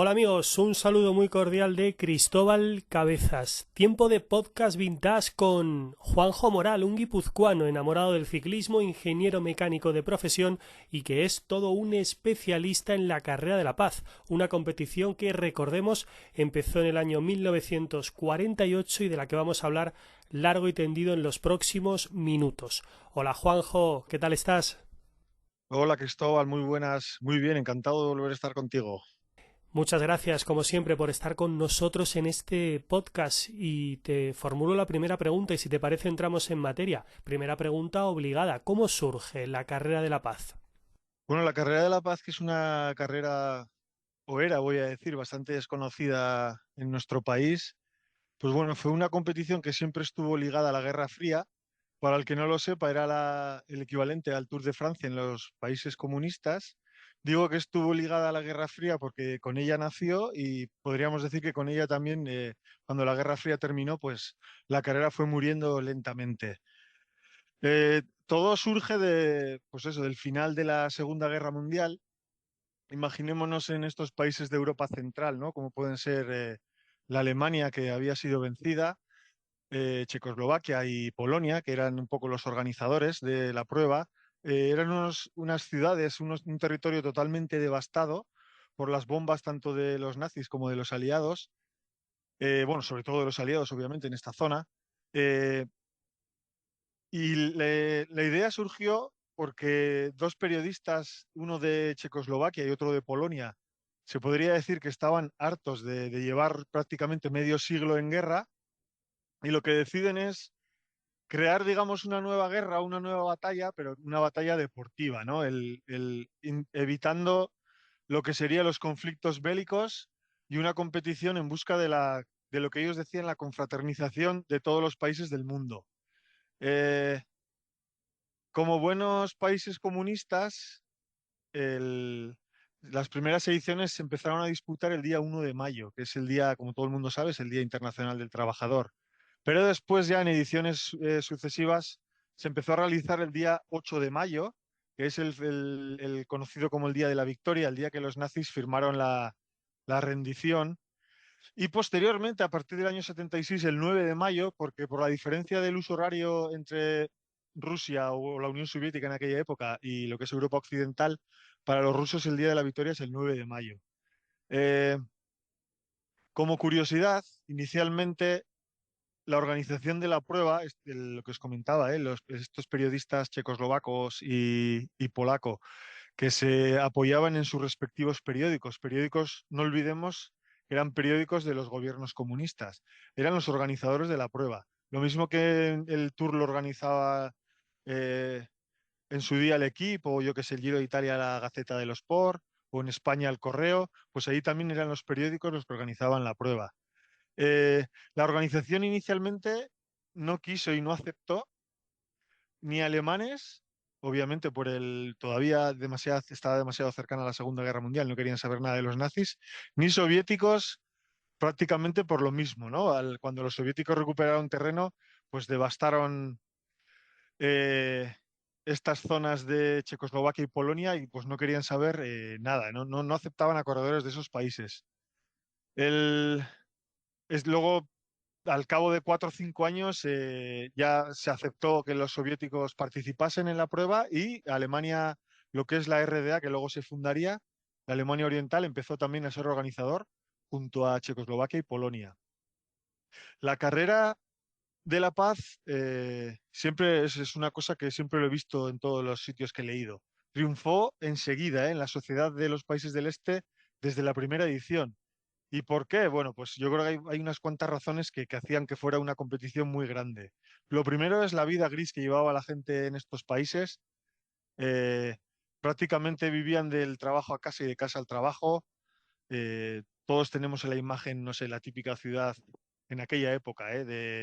Hola amigos, un saludo muy cordial de Cristóbal Cabezas. Tiempo de podcast vintage con Juanjo Moral, un guipuzcoano enamorado del ciclismo, ingeniero mecánico de profesión y que es todo un especialista en la Carrera de la Paz, una competición que, recordemos, empezó en el año 1948 y de la que vamos a hablar largo y tendido en los próximos minutos. Hola Juanjo, ¿qué tal estás? Hola Cristóbal, muy buenas, muy bien, encantado de volver a estar contigo. Muchas gracias, como siempre, por estar con nosotros en este podcast y te formulo la primera pregunta y si te parece entramos en materia. Primera pregunta obligada. ¿Cómo surge la carrera de la paz? Bueno, la Carrera de la Paz, que es una carrera, o era, voy a decir, bastante desconocida en nuestro país, pues bueno, fue una competición que siempre estuvo ligada a la Guerra Fría. Para el que no lo sepa, era el equivalente al Tour de Francia en los países comunistas. Digo que estuvo ligada a la Guerra Fría porque con ella nació y podríamos decir que con ella también, cuando la Guerra Fría terminó, pues la carrera fue muriendo lentamente. Todo surge pues eso, del final de la Segunda Guerra Mundial. Imaginémonos en estos países de Europa Central, ¿no? Como pueden ser la Alemania, que había sido vencida, Checoslovaquia y Polonia, que eran un poco los organizadores de la prueba. Eran unas ciudades, un territorio totalmente devastado por las bombas tanto de los nazis como de los aliados. Bueno, sobre todo de los aliados, obviamente, en esta zona. Eh, la idea surgió porque dos periodistas, uno de Checoslovaquia y otro de Polonia, se podría decir que estaban hartos de llevar prácticamente medio siglo en guerra y lo que deciden es crear, digamos, una nueva guerra, una nueva batalla, pero una batalla deportiva, ¿no? Evitando lo que serían los conflictos bélicos y una competición en busca de lo que ellos decían la confraternización de todos los países del mundo. Eh, Como buenos países comunistas, el- las primeras ediciones se empezaron a disputar el día 1 de mayo, que es el día, como todo el mundo sabe, es el Día Internacional del Trabajador. Pero después ya en ediciones sucesivas se empezó a realizar el día 8 de mayo, que es el conocido como el Día de la Victoria, el día que los nazis firmaron la rendición. Y posteriormente, a partir del año 76, el 9 de mayo, porque por la diferencia del uso horario entre Rusia o la Unión Soviética en aquella época y lo que es Europa Occidental, para los rusos el Día de la Victoria es el 9 de mayo. Eh, Como curiosidad, inicialmente la organización de la prueba, lo que os comentaba, estos periodistas checoslovacos y polaco, que se apoyaban en sus respectivos periódicos. Periódicos, no olvidemos, que eran periódicos de los gobiernos comunistas. Eran los organizadores de la prueba. Lo mismo que el Tour lo organizaba eh, en su día el Equipo, o yo que sé, el Giro de Italia la Gaceta de los Sport, o en España el Correo, pues ahí también eran los periódicos los que organizaban la prueba. Eh, la organización inicialmente no quiso y no aceptó ni alemanes, obviamente por estaba demasiado cercana a la Segunda Guerra Mundial, no querían saber nada de los nazis, ni soviéticos prácticamente por lo mismo, ¿no? Cuando los soviéticos recuperaron terreno, pues devastaron eh, estas zonas de Checoslovaquia y Polonia y pues no querían saber nada, no aceptaban a corredores de esos países. El, Luego al cabo de 4 o 5 años ya se aceptó que los soviéticos participasen en la prueba y Alemania, lo que es la RDA, que luego se fundaría, la Alemania Oriental, empezó también a ser organizador junto a Checoslovaquia y Polonia. La carrera de la paz siempre es una cosa que siempre lo he visto en todos los sitios que he leído. Triunfó enseguida, en la Sociedad de los Países del Este desde la primera edición. ¿Y por qué? Bueno, pues yo creo que hay unas cuantas razones que hacían que fuera una competición muy grande. Lo primero es la vida gris que llevaba la gente en estos países. Eh, Prácticamente vivían del trabajo a casa y de casa al trabajo. Todos tenemos en la imagen, no sé, la típica ciudad en aquella época,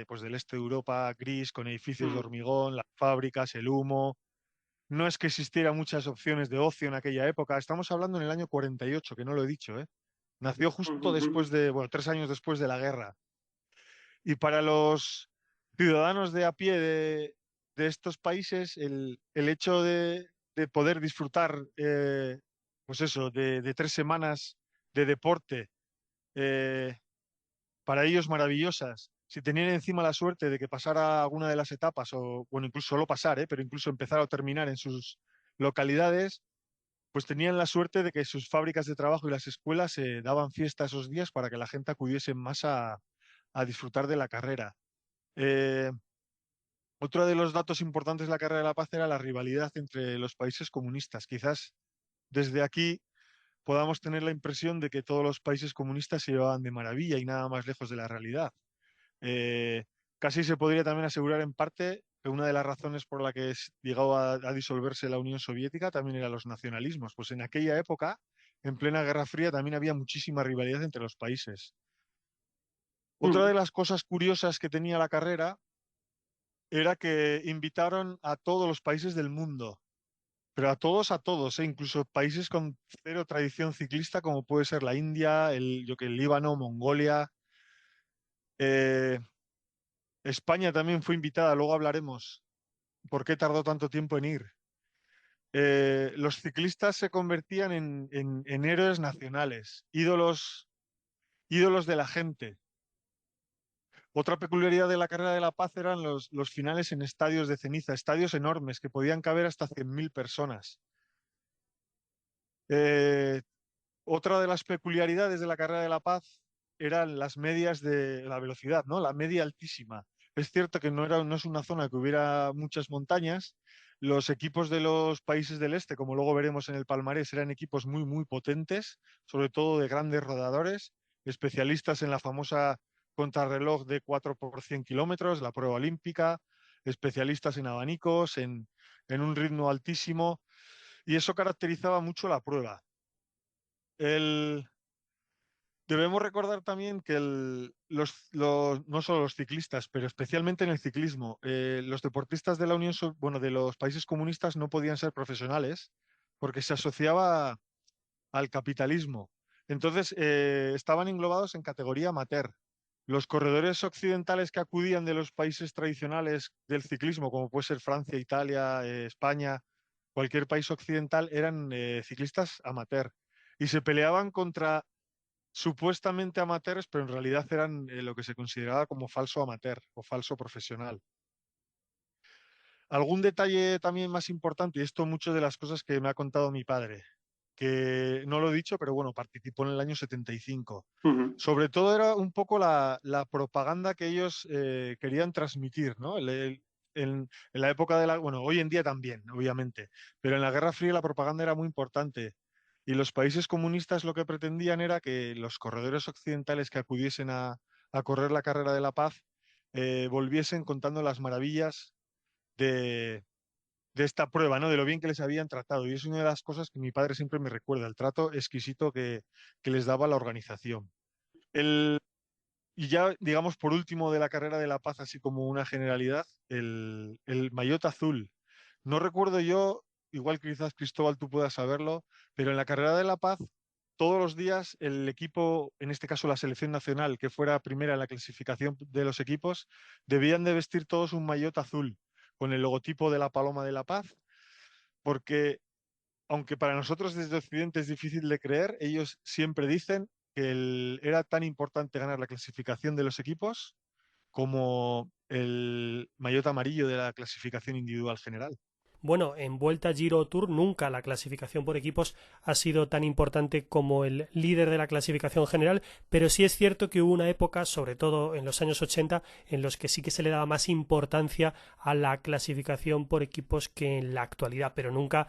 pues del este de Europa, gris, con edificios de Mm. hormigón, las fábricas, el humo. No es que existiera muchas opciones de ocio en aquella época. Estamos hablando en el año 48, que no lo he dicho, ¿eh? Nació justo después bueno, 3 años después de la guerra. Y para los ciudadanos de a pie de estos países, el hecho de poder disfrutar, pues eso, de 3 semanas de deporte, eh, para ellos maravillosas. Si tenían encima la suerte de que pasara alguna de las etapas, o bueno, incluso solo pasar, pero incluso empezar o terminar en sus localidades, pues tenían la suerte de que sus fábricas de trabajo y las escuelas daban fiesta esos días para que la gente acudiese más a disfrutar de la carrera. Eh, Otro de los datos importantes de la carrera de la paz era la rivalidad entre los países comunistas. Quizás desde aquí podamos tener la impresión de que todos los países comunistas se llevaban de maravilla y nada más lejos de la realidad. Eh, Casi se podría también asegurar en parte que una de las razones por la que llegó a disolverse la Unión Soviética también eran los nacionalismos. Pues en aquella época, en plena Guerra Fría, también había muchísima rivalidad entre los países. Otra de las cosas curiosas que tenía la carrera era que invitaron a todos los países del mundo, pero a todos, incluso países con cero tradición ciclista, como puede ser la India, el Líbano, Mongolia. Eh, España también fue invitada, luego hablaremos por qué tardó tanto tiempo en ir. Los ciclistas se convertían en héroes nacionales, ídolos de la gente. Otra peculiaridad de la carrera de la paz eran los finales en estadios de ceniza, estadios enormes que podían caber hasta 100.000 personas. Eh, Otra de las peculiaridades de la carrera de la paz eran las medias de la velocidad, ¿no? La media altísima. Es cierto que no es una zona que hubiera muchas montañas. Los equipos de los países del este, como luego veremos en el palmarés, eran equipos muy, muy potentes, sobre todo de grandes rodadores, especialistas en la famosa contrarreloj de 4 por 100 kilómetros, la prueba olímpica, especialistas en abanicos, en un ritmo altísimo, y eso caracterizaba mucho la prueba. El, Debemos recordar también que no solo los ciclistas, pero especialmente en el ciclismo, los deportistas de la bueno, de los países comunistas no podían ser profesionales porque se asociaba al capitalismo. Entonces, estaban englobados en categoría amateur. Los corredores occidentales que acudían de los países tradicionales del ciclismo, como puede ser Francia, Italia, España, cualquier país occidental, eran ciclistas amateur y se peleaban contra supuestamente amateurs, pero en realidad eran lo que se consideraba como falso amateur o falso profesional. Algún detalle también más importante, y esto muchas de las cosas que me ha contado mi padre, que no lo he dicho, pero bueno, participó en el año 75. Ujú. Sobre todo era un poco la propaganda que ellos querían transmitir, ¿no? En la época de bueno, hoy en día también, obviamente, pero en la Guerra Fría la propaganda era muy importante. Y los países comunistas lo que pretendían era que los corredores occidentales que acudiesen a correr la carrera de la paz volviesen contando las maravillas de, de esta prueba, ¿no? De lo bien que les habían tratado. Y es una de las cosas que mi padre siempre me recuerda, el trato exquisito que les daba la organización. El, y ya, digamos, por último de la carrera de la paz, así como una generalidad, el maillot azul. No recuerdo yo, igual que quizás Cristóbal tú puedas saberlo, pero en la carrera de la paz, todos los días el equipo, en este caso la selección nacional, que fuera primera en la clasificación de los equipos, debían de vestir todos un maillot azul con el logotipo de la Paloma de la Paz, porque aunque para nosotros desde Occidente es difícil de creer, ellos siempre dicen que era tan importante ganar la clasificación de los equipos como el maillot amarillo de la clasificación individual general. Bueno, en Vuelta Giro Tour nunca la clasificación por equipos ha sido tan importante como el líder de la clasificación general, pero sí es cierto que hubo una época, sobre todo en los años 80, en los que sí que se le daba más importancia a la clasificación por equipos que en la actualidad, pero nunca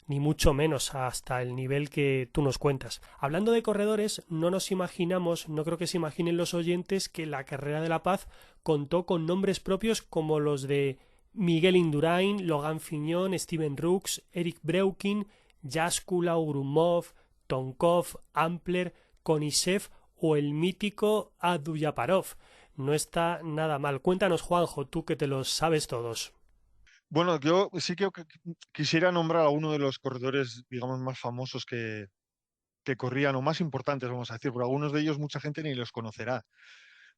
ni mucho menos hasta el nivel que tú nos cuentas. Hablando de corredores, no nos imaginamos, no creo que se imaginen los oyentes, que la carrera de la paz contó con nombres propios como los de Miguel Indurain, Logan Fignon, Steven Rooks, Eric Breukin, Jaskula, Grumov, Tonkov, Ampler, Konisev o el mítico Aduyaparov. No está nada mal. Cuéntanos, Juanjo, tú que te los sabes todos. Bueno, yo sí que quisiera nombrar a uno de los corredores, digamos, más famosos que corrían, o más importantes, vamos a decir, porque algunos de ellos mucha gente ni los conocerá.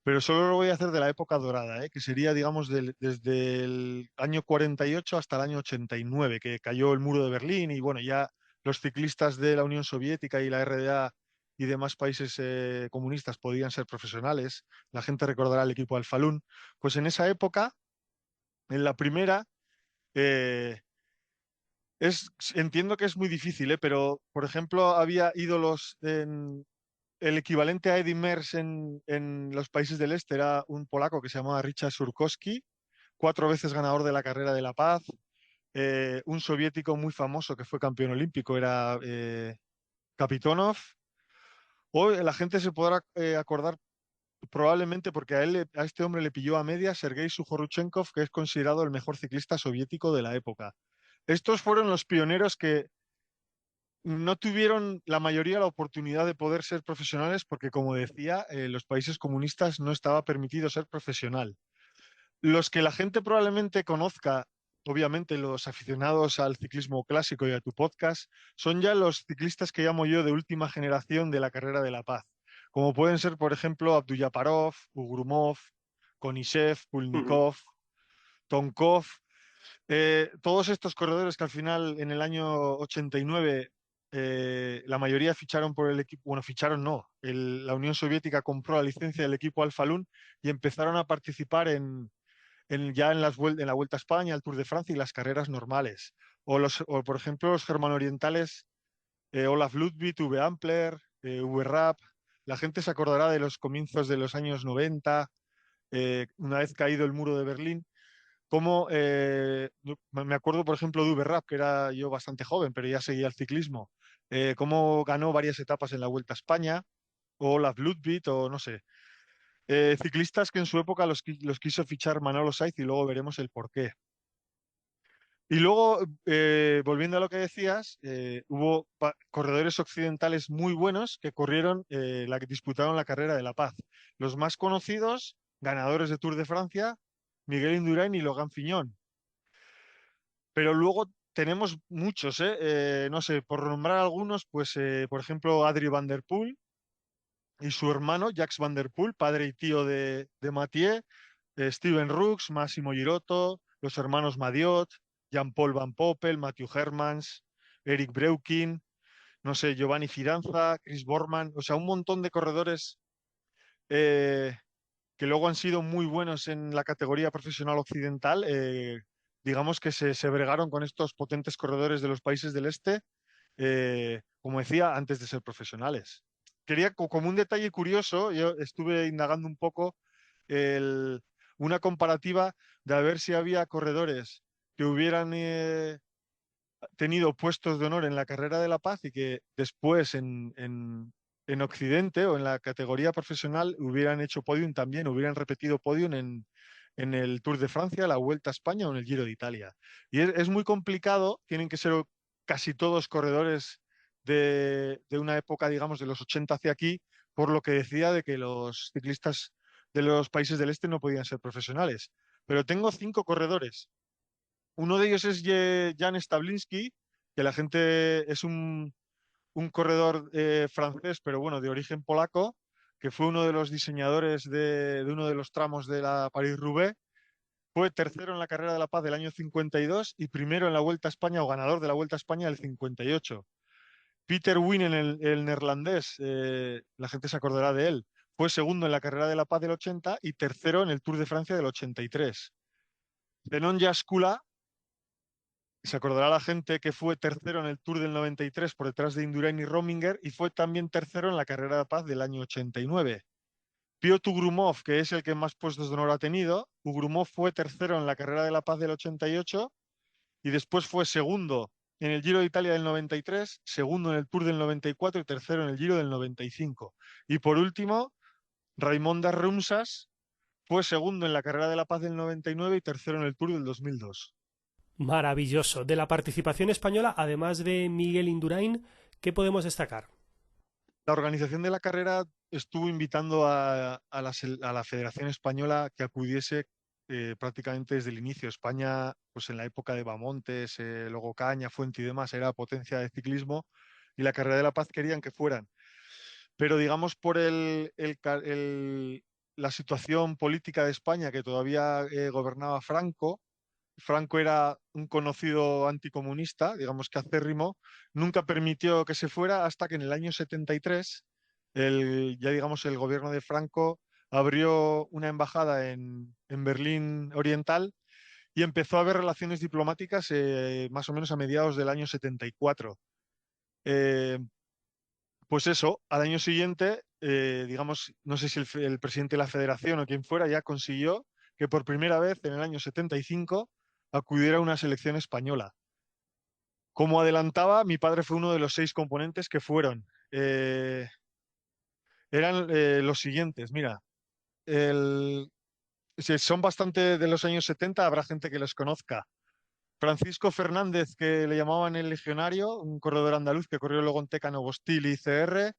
Pero solo lo voy a hacer de la época dorada, que sería, digamos, desde el año 48 hasta el año 89, que cayó el muro de Berlín y bueno, ya los ciclistas de la Unión Soviética y la RDA y demás países comunistas podían ser profesionales. La gente recordará el equipo Al-Falun. Pues en esa época, en la primera, eh, entiendo que es muy difícil, pero por ejemplo, había ídolos el equivalente a Eddy Merckx en los países del este era un polaco que se llamaba Richard Surkowski, 4 veces ganador de la carrera de la paz. Un soviético muy famoso que fue campeón olímpico era Kapitonov. Hoy la gente se podrá acordar probablemente porque a este hombre le pilló a media Sergei Sujoruchenkov, que es considerado el mejor ciclista soviético de la época. Estos fueron los pioneros que no tuvieron la mayoría la oportunidad de poder ser profesionales porque, como decía, en los países comunistas no estaba permitido ser profesional. Los que la gente probablemente conozca, obviamente los aficionados al ciclismo clásico y a tu podcast, son ya los ciclistas que llamo yo de última generación de la carrera de la paz, como pueden ser, por ejemplo, Abdullaparov, Ugrumov, Konishev, Ujú. Pulnikov, Tonkov, todos estos corredores que al final en el año 89 la mayoría ficharon por el equipo, bueno, ficharon no, la Unión Soviética compró la licencia del equipo Al-Falun y empezaron a participar ya en la Vuelta a España, el Tour de Francia y las carreras normales. O por ejemplo, los germano-orientales, Olaf Ludwig, Uwe Ampler, Uwe Rapp. La gente se acordará de los comienzos de los años 90, una vez caído el muro de Berlín. Como me acuerdo, por ejemplo, de Uwe Rapp, que era yo bastante joven, pero ya seguía el ciclismo. Cómo ganó varias etapas en la Vuelta a España, o Olaf Ludwig, o no sé. Ciclistas que en su época los quiso fichar Manolo Saiz y luego veremos el porqué. Y luego, volviendo a lo que decías, hubo corredores occidentales muy buenos que corrieron, la que disputaron la carrera de La Paz. Los más conocidos, ganadores de Tour de Francia, Miguel Indurain y Logan Fignon. Pero luego tenemos muchos, ¿eh? No sé, por nombrar algunos, pues, por ejemplo, Adrie van der Poel y su hermano, Jacques van der Poel, padre y tío de Mathieu, Steven Rooks, Massimo Girotto, los hermanos Madiot, Jean-Paul Van Poppel, Matthew Hermans, Eric Breukin, no sé, Giovanni Fidanza, Chris Borman, o sea, un montón de corredores eh, que luego han sido muy buenos en la categoría profesional occidental, digamos que se bregaron con estos potentes corredores de los países del este, como decía, antes de ser profesionales. Quería, como un detalle curioso, yo estuve indagando un poco el- una comparativa de a ver si había corredores que hubieran tenido puestos de honor en la carrera de la paz y que después en Occidente o en la categoría profesional hubieran hecho podium también, hubieran repetido podium en el Tour de Francia, la Vuelta a España o en el Giro de Italia. Y es muy complicado, tienen que ser casi todos corredores de una época, digamos, de los 80 hacia aquí, por lo que decía de que los ciclistas de los países del este no podían ser profesionales. Pero tengo 5 corredores. Uno de ellos es Jan Stablinski, que la gente es un corredor francés, pero bueno, de origen polaco, que fue uno de los diseñadores de uno de los tramos de la París-Roubaix. Fue tercero en la Carrera de la Paz del año 52 y primero en la Vuelta a España o ganador de la Vuelta a España del 58. Peter Winen, el neerlandés, la gente se acordará de él, fue segundo en la Carrera de la Paz del 80 y tercero en el Tour de Francia del 83. Zenon Jaskula, se acordará la gente que fue tercero en el Tour del 93 por detrás de Indurain y Rominger y fue también tercero en la Carrera de Paz del año 89. Piotr Ugrumov, que es el que más puestos de honor ha tenido, Ugrumov fue tercero en la Carrera de la Paz del 88 y después fue segundo en el Giro de Italia del 93, segundo en el Tour del 94 y tercero en el Giro del 95. Y por último, Raimondas Rumsas fue segundo en la Carrera de la Paz del 99 y tercero en el Tour del 2002. Maravilloso. De la participación española, además de Miguel Indurain, ¿qué podemos destacar? La organización de la carrera estuvo invitando a la Federación Española que acudiese prácticamente desde el inicio. España, pues en la época de Bamontes, luego Caña, Fuente y demás, era potencia de ciclismo y la carrera de la paz querían que fueran. Pero digamos por la situación política de España, que todavía gobernaba Franco. Franco era un conocido anticomunista, digamos que acérrimo, nunca permitió que se fuera hasta que en el año 73 ya digamos el gobierno de Franco abrió una embajada en Berlín Oriental y empezó a haber relaciones diplomáticas más o menos a mediados del año 74. Eh, pues eso, al año siguiente, digamos, no sé si el presidente de la federación o quien fuera ya consiguió que por primera vez en el año 75 acudiera a una selección española. Como adelantaba, mi padre fue uno de los 6 componentes que fueron. Eran los siguientes, mira, el, si son bastante de los años 70, habrá gente que los conozca. Francisco Fernández, que le llamaban el legionario, un corredor andaluz que corrió luego en Tecano, Bostil y CR.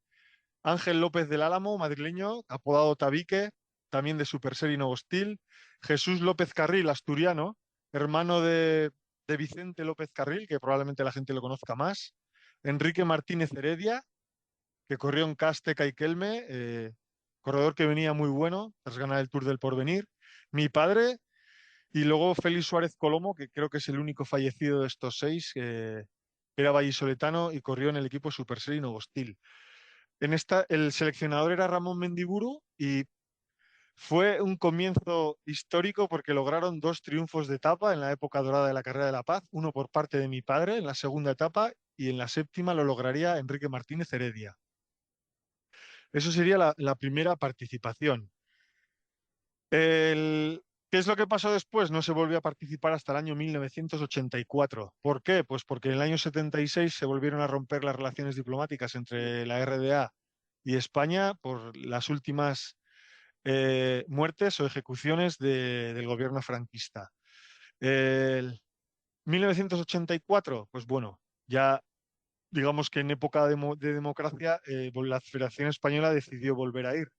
Ángel López del Álamo, madrileño, apodado Tabique, también de Superser y Novostil. Jesús López Carril, asturiano, hermano de Vicente López Carril, que probablemente la gente lo conozca más. Enrique Martínez Heredia, que corrió en Casteca y Kelme, corredor que venía muy bueno tras ganar el Tour del Porvenir. Mi padre, y luego Félix Suárez Colomo, que creo que es el único fallecido de estos 6, que era vallisoletano y corrió en el equipo Superser y Novostil. El seleccionador era Ramón Mendiburu y fue un comienzo histórico porque lograron 2 triunfos de etapa en la época dorada de la Carrera de la Paz, uno por parte de mi padre en la segunda etapa y en la séptima lo lograría Enrique Martínez Heredia. Eso sería la primera participación. ¿Qué es lo que pasó después? No se volvió a participar hasta el año 1984. ¿Por qué? Pues porque en el año 76 se volvieron a romper las relaciones diplomáticas entre la RDA y España por las últimas muertes o ejecuciones del gobierno franquista. El 1984, pues bueno, ya digamos que en época de democracia, la Federación Española decidió volver a ir.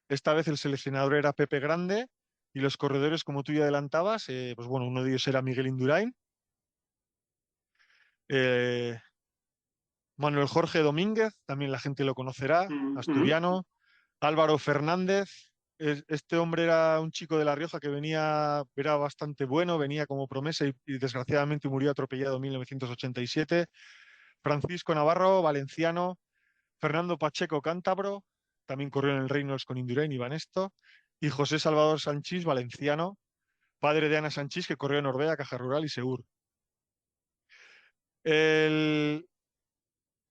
Esta vez el seleccionador era Pepe Grande y los corredores, como tú ya adelantabas, pues bueno, uno de ellos era Miguel Indurain, eh, Manuel Jorge Domínguez, también la gente lo conocerá, Ujú. asturiano, Álvaro Fernández. Este hombre era un chico de La Rioja que era bastante bueno, venía como promesa y desgraciadamente murió atropellado en 1987. Francisco Navarro, valenciano, Fernando Pacheco, cántabro, también corrió en el Reynolds con Indurain y Banesto, y José Salvador Sanchís, valenciano, padre de Ana Sanchís, que corrió en Orbea, Caja Rural y Segur. El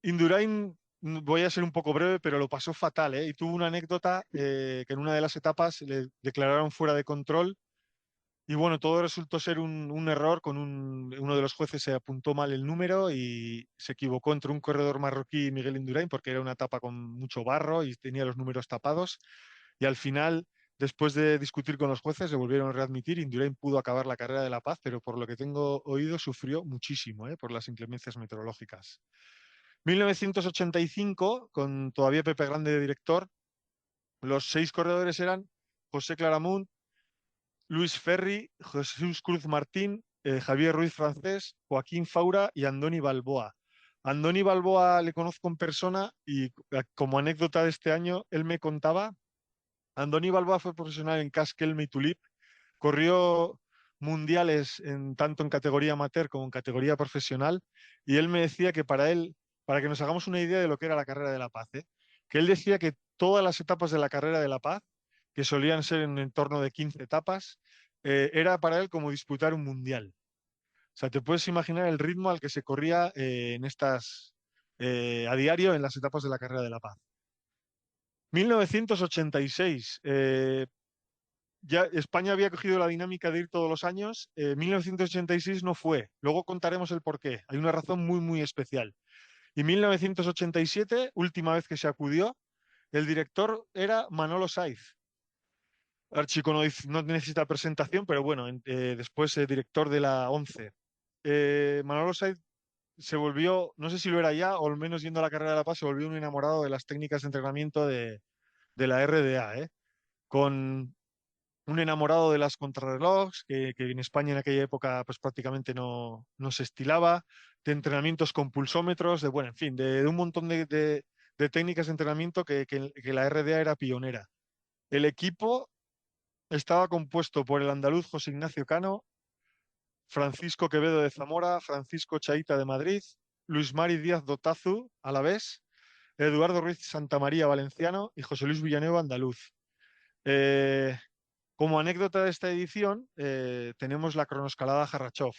Indurain, voy a ser un poco breve, pero lo pasó fatal, ¿eh? Y tuvo una anécdota que en una de las etapas le declararon fuera de control y bueno, todo resultó ser un error. Uno de los jueces se apuntó mal el número y se equivocó entre un corredor marroquí y Miguel Indurain porque era una etapa con mucho barro y tenía los números tapados. Y al final, después de discutir con los jueces, se volvieron a readmitir. Indurain pudo acabar la carrera de La Paz, pero por lo que tengo oído, sufrió muchísimo, por las inclemencias meteorológicas. 1985, con todavía Pepe Grande de director, los 6 corredores eran José Claramunt, Luis Ferri, Jesús Cruz Martín, Javier Ruiz Francés, Joaquín Faura y Andoni Balboa. Andoni Balboa le conozco en persona y como anécdota de este año, él me contaba, Andoni Balboa fue profesional en Caskelme y Tulip, corrió mundiales tanto en categoría amateur como en categoría profesional, y él me decía que para él, para que nos hagamos una idea de lo que era la carrera de La Paz, que él decía que todas las etapas de la carrera de La Paz, que solían ser en torno de 15 etapas, era para él como disputar un mundial. O sea, te puedes imaginar el ritmo al que se corría a diario en las etapas de la carrera de La Paz. 1986, ya España había cogido la dinámica de ir todos los años. 1986 no fue. Luego contaremos el porqué. Hay una razón muy, muy especial. Y 1987, última vez que se acudió, el director era Manolo Saiz. Archico no necesita presentación, pero bueno, después director de la ONCE. Manolo Saiz se volvió, no sé si lo era ya, o al menos yendo a la carrera de La Paz, se volvió un enamorado de las técnicas de entrenamiento de la RDA, con un enamorado de las contrarrelojes, que en España en aquella época pues prácticamente no se estilaba, de entrenamientos con pulsómetros, bueno, en fin, de un montón de técnicas de entrenamiento que la RDA era pionera. El equipo estaba compuesto por el andaluz José Ignacio Cano, Francisco Quevedo de Zamora, Francisco Chaita de Madrid, Luis Mari Díaz Dotazu, Alavés, Eduardo Ruiz Santamaría, valenciano, y José Luis Villanueva, andaluz. Eh, Como anécdota de esta edición, tenemos la cronoescalada Jarrachov.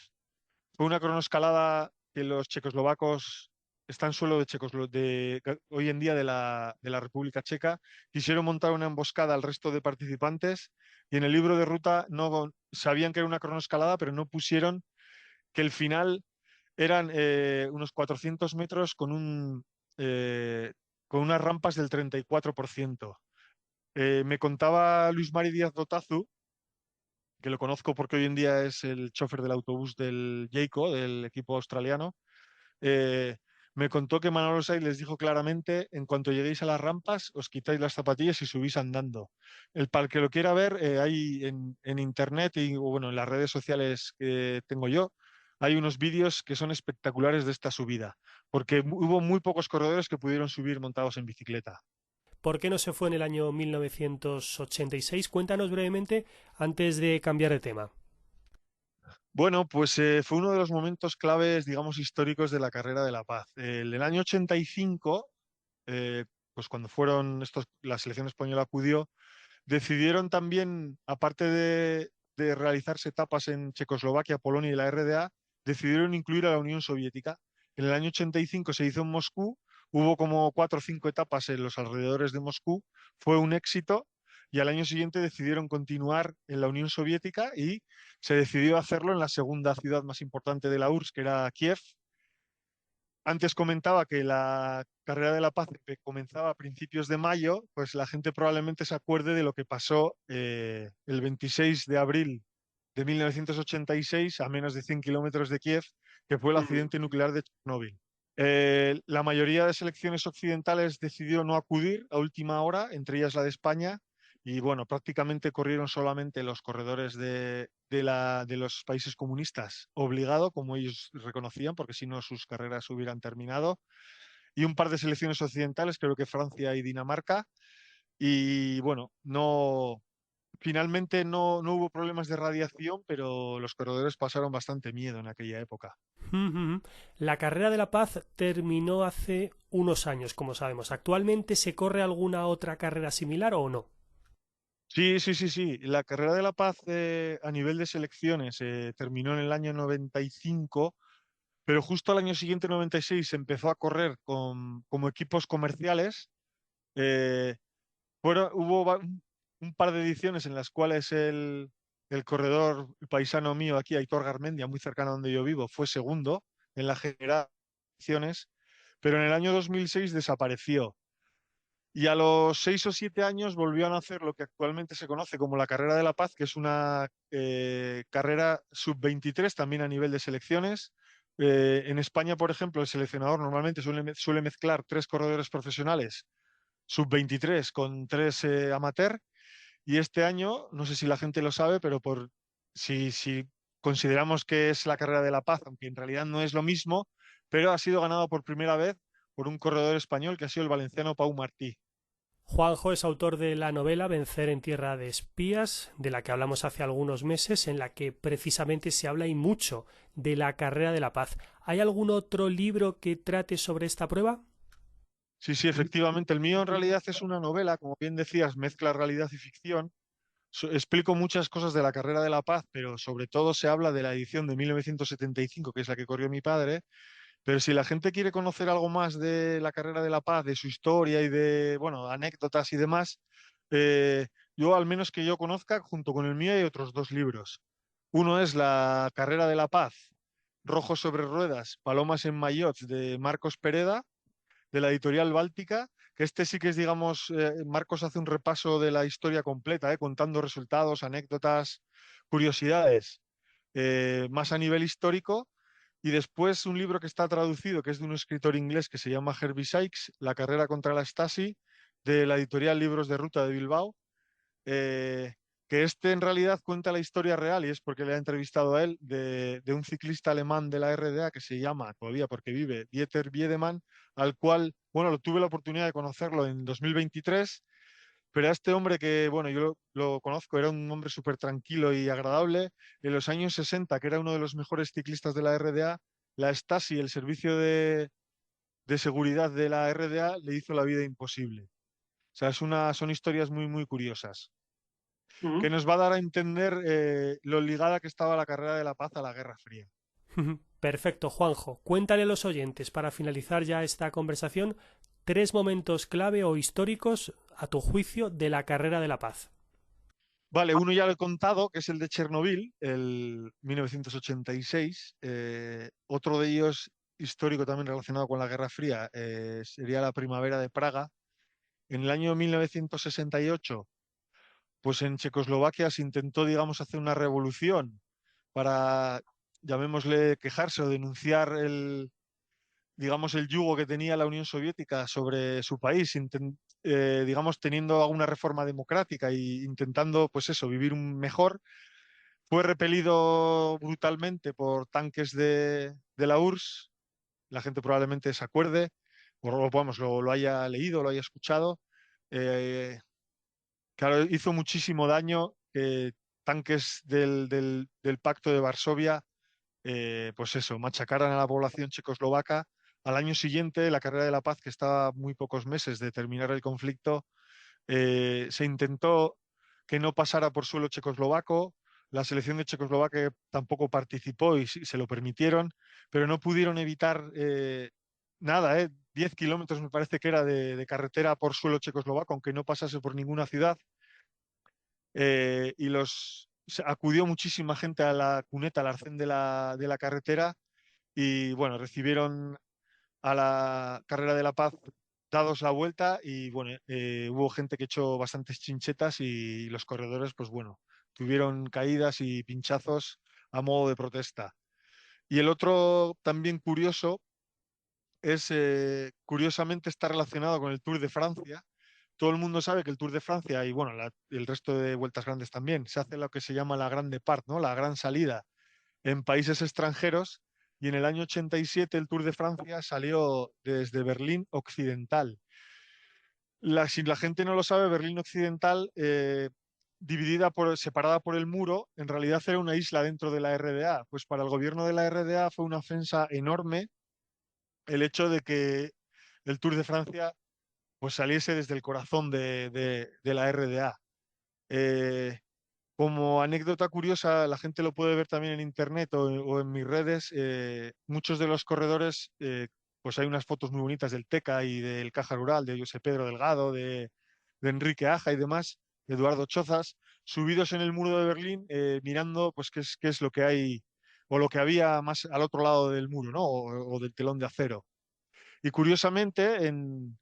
Fue una cronoescalada que los checoslovacos, está en suelo de, hoy en día de la República Checa, quisieron montar una emboscada al resto de participantes y en el libro de ruta no sabían que era una cronoescalada, pero no pusieron que el final eran unos 400 metros eh, con unas rampas del 34%. Me contaba Luis Mari Díaz Dotazu, que lo conozco porque hoy en día es el chofer del autobús del Jayco, del equipo australiano. eh, Me contó que Manolo Saiz les dijo claramente, en cuanto lleguéis a las rampas, os quitáis las zapatillas y subís andando. Para el que lo quiera ver, hay en internet y bueno, en las redes sociales que tengo yo, hay unos vídeos que son espectaculares de esta subida, porque hubo muy pocos corredores que pudieron subir montados en bicicleta. ¿Por qué no se fue en el año 1986? Cuéntanos brevemente antes de cambiar de tema. Bueno, pues fue uno de los momentos claves, digamos, históricos de la carrera de la paz. El año 85, pues cuando fueron la selección española acudió, decidieron también, aparte de realizarse etapas en Checoslovaquia, Polonia y la RDA, decidieron incluir a la Unión Soviética. En el año 85 se hizo en Moscú, hubo como 4 o 5 etapas en los alrededores de Moscú, fue un éxito y al año siguiente decidieron continuar en la Unión Soviética y se decidió hacerlo en la segunda ciudad más importante de la URSS, que era Kiev. Antes comentaba que la carrera de la paz que comenzaba a principios de mayo, pues la gente probablemente se acuerde de lo que pasó el 26 de abril de 1986, a menos de 100 kilómetros de Kiev, que fue el Ujú. accidente nuclear de Chernóbil. La mayoría de selecciones occidentales decidió no acudir a última hora, entre ellas la de España, y bueno, prácticamente corrieron solamente los corredores de los países comunistas, obligado, como ellos reconocían, porque si no sus carreras hubieran terminado, y un par de selecciones occidentales, creo que Francia y Dinamarca, y bueno, finalmente no hubo problemas de radiación, pero los corredores pasaron bastante miedo en aquella época. Ujú. La carrera de la paz terminó hace unos años, como sabemos. ¿Actualmente se corre alguna otra carrera similar o no? Sí, sí, sí, sí. La carrera de la paz a nivel de selecciones terminó en el año 95, pero justo al año siguiente, 96, se empezó a correr como equipos comerciales. Eh, Hubo un par de ediciones en las cuales el corredor paisano mío aquí, Aitor Garmendia, muy cercano a donde yo vivo, fue segundo en la general de ediciones, pero en el año 2006 desapareció. Y a los 6 o 7 años volvió a nacer lo que actualmente se conoce como la Carrera de la Paz, que es una carrera sub-23 también a nivel de selecciones. En España, por ejemplo, el seleccionador normalmente suele mezclar 3 corredores profesionales sub-23 con 3 amateur. Y este año, no sé si la gente lo sabe, pero si consideramos que es la Carrera de la Paz, aunque en realidad no es lo mismo, pero ha sido ganado por primera vez por un corredor español que ha sido el valenciano Pau Martí. Juanjo es autor de la novela Vencer en tierra de espías, de la que hablamos hace algunos meses, en la que precisamente se habla y mucho de la carrera de la paz. ¿Hay algún otro libro que trate sobre esta prueba? Sí, sí, efectivamente. El mío en realidad es una novela, como bien decías, mezcla realidad y ficción. Explico muchas cosas de la carrera de la paz, pero sobre todo se habla de la edición de 1975, que es la que corrió mi padre. Pero si la gente quiere conocer algo más de la carrera de la paz, de su historia y de, bueno, anécdotas y demás, eh, yo al menos que yo conozca, junto con el mío hay otros 2 libros. Uno es La carrera de la paz, Rojo sobre ruedas, Palomas en Mayotte, de Marcos Pereda, de la editorial Báltica, que este sí que es, digamos, Marcos hace un repaso de la historia completa, contando resultados, anécdotas, curiosidades, más a nivel histórico. Y después un libro que está traducido, que es de un escritor inglés que se llama Herbie Sykes, La carrera contra la Stasi, de la editorial Libros de Ruta de Bilbao, eh, que este en realidad cuenta la historia real y es porque le ha entrevistado a él de un ciclista alemán de la RDA que se llama, todavía porque vive, Dieter Biedemann, al cual, bueno, tuve la oportunidad de conocerlo en 2023, pero a este hombre que, bueno, yo lo conozco, era un hombre súper tranquilo y agradable. En los años 60, que era uno de los mejores ciclistas de la RDA, la Stasi, el servicio de seguridad de la RDA le hizo la vida imposible. O sea, son historias muy, muy curiosas, que nos va a dar a entender lo ligada que estaba la carrera de la paz a la Guerra Fría. Perfecto, Juanjo. Cuéntale a los oyentes, para finalizar ya esta conversación, 3 momentos clave o históricos, a tu juicio, de la carrera de la paz. Vale, uno ya lo he contado, que es el de Chernobyl, el 1986. Otro de ellos, histórico también relacionado con la Guerra Fría, sería la Primavera de Praga. En el año 1968, pues en Checoslovaquia se intentó, digamos, hacer una revolución para, llamémosle, quejarse o denunciar digamos, el yugo que tenía la Unión Soviética sobre su país, digamos, teniendo alguna reforma democrática e intentando, pues eso, vivir mejor. Fue repelido brutalmente por tanques de la URSS. La gente probablemente se acuerde, o vamos, lo haya leído, lo haya escuchado. Eh, claro, hizo muchísimo daño que tanques del Pacto de Varsovia, pues eso, machacaran a la población checoslovaca. Al año siguiente, la carrera de la paz, que estaba a muy pocos meses de terminar el conflicto, se intentó que no pasara por suelo checoslovaco. La selección de Checoslovaquia tampoco participó y se lo permitieron, pero no pudieron evitar nada, 10 kilómetros me parece que era de carretera por suelo checoslovaco, aunque no pasase por ninguna ciudad. Acudió muchísima gente a la cuneta, al arcén de la carretera, y bueno, recibieron a la carrera de la paz dados la vuelta y bueno, hubo gente que echó bastantes chinchetas y los corredores, pues bueno, tuvieron caídas y pinchazos a modo de protesta. Y el otro también curioso es, curiosamente, está relacionado con el Tour de Francia. Todo el mundo sabe que el Tour de Francia y bueno, el resto de vueltas grandes también, se hace lo que se llama la Grande Part, ¿no? La gran salida en países extranjeros. Y en el año 87 el Tour de Francia salió desde Berlín Occidental. Si la gente no lo sabe, Berlín Occidental, separada por el muro, en realidad era una isla dentro de la RDA. Pues para el gobierno de la RDA fue una ofensa enorme el hecho de que el Tour de Francia pues saliese desde el corazón de la RDA. Eh, Como anécdota curiosa, la gente lo puede ver también en internet o en mis redes. Muchos de los corredores, pues hay unas fotos muy bonitas del Teca y del Caja Rural, de José Pedro Delgado, de Enrique Aja y demás, de Eduardo Chozas, subidos en el muro de Berlín, mirando pues qué es lo que hay o lo que había más al otro lado del muro, ¿no? O del telón de acero. Y curiosamente, en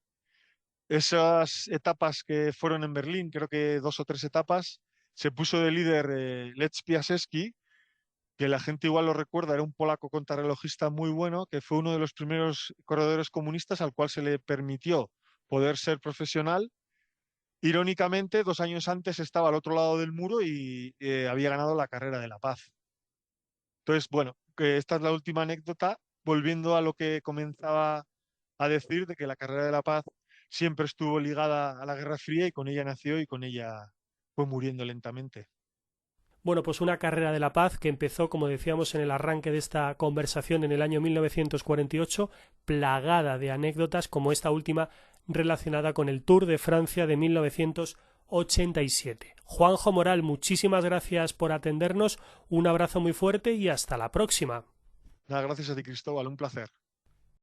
esas etapas que fueron en Berlín, creo que 2 o 3 etapas, se puso de líder Lech Piasecki, que la gente igual lo recuerda, era un polaco contrarrelojista muy bueno, que fue uno de los primeros corredores comunistas al cual se le permitió poder ser profesional. Irónicamente, 2 años antes estaba al otro lado del muro y había ganado la carrera de la paz. Entonces, bueno, que esta es la última anécdota, volviendo a lo que comenzaba a decir de que la carrera de la paz siempre estuvo ligada a la Guerra Fría y con ella nació y con ella fue muriendo lentamente. Bueno, pues una carrera de la paz que empezó, como decíamos en el arranque de esta conversación, en el año 1948, plagada de anécdotas como esta última relacionada con el Tour de Francia de 1987. Juanjo Moral, muchísimas gracias por atendernos, un abrazo muy fuerte y hasta la próxima. Nada, gracias a ti, Cristóbal, un placer.